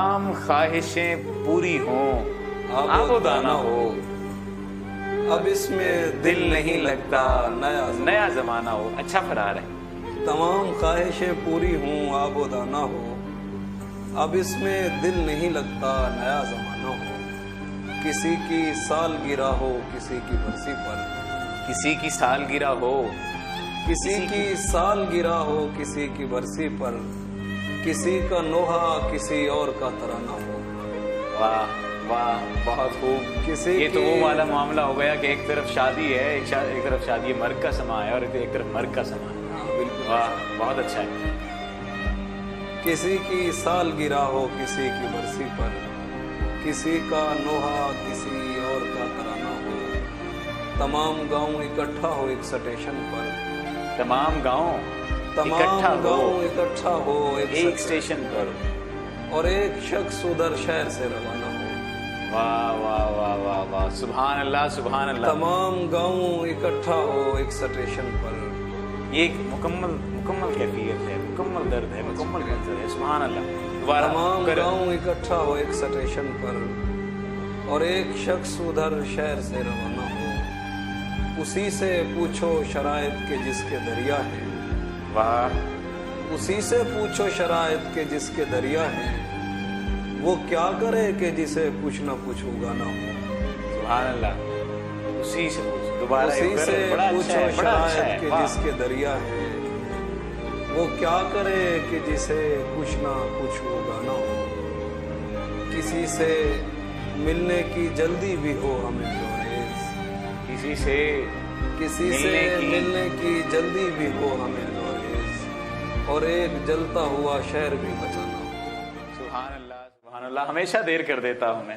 تمام خواہشیں پوری ہوں، آب و دانہ ہو، اب اس میں دل نہیں لگتا، نیا زمانہ ہو۔ اچھا فرار ہے۔ تمام خواہشیں پوری ہوں، آب و دانہ ہو، اب اس میں دل نہیں لگتا، نیا زمانہ ہو۔ کسی کی سالگرہ ہو کسی کی برسی پر، کسی کی سالگرہ ہو، کسی کی سالگرہ ہو کسی کی برسی پر، کسی کا نوحہ کسی اور کا ترانہ ہو۔ واہ واہ، بہت خوب۔ یہ تو وہ والا معاملہ ہو گیا کہ ایک طرف شادی ہے، ایک طرف شادی مرگ کا سما ہے، اور ایک طرف مرگ کا سما ہے۔ بالکل، واہ، بہت اچھا ہے۔ کسی کی سالگرہ ہو کسی کی برسی پر، کسی کا نوحہ کسی اور کا ترانہ ہو۔ تمام گاؤں اکٹھا ہو ایک سٹیشن پر، تمام گاؤں اکٹھا ہو ایک اسٹیشن پر، اور ایک شخص ادھر شہر سے روانہ ہو۔ واہ واہ واہ واہ واہ، سبحان اللہ سبحان اللہ۔ تمام گاؤں اکٹھا ہو ایک سٹیشن پر، یہ ایک مکمل کیفیت ہے، مکمل درد ہے، مکمل منظر ہے۔ سبحان اللہ۔ دوبارہ تمام گاؤں اکٹھا ہو ایک سٹیشن پر، اور ایک شخص ادھر شہر سے روانہ ہو۔ اسی سے پوچھو شرائط کے جس کے دریا ہے، واہ، اسی سے پوچھو شرائط کے جس کے دریا ہے، وہ کیا کرے کہ جسے کچھ نہ کچھ اگانا ہو۔ سبحان اللہ۔ اسی سے پوچھو، دوبارہ اسی سے پوچھو شرائط کے جس کے دریا ہے، وہ کیا کرے کہ جسے کچھ نہ کچھ اگانا ہو۔ کسی سے ملنے کی جلدی بھی ہو ہمیں زوریز، کسی سے ملنے کی جلدی بھی ہو ہمیں زوریز، اور ایک جلتا ہوا شہر بھی بچانا ہو۔ سبحان اللہ سبحان اللہ، ہمیشہ دیر کر دیتا ہوں میں۔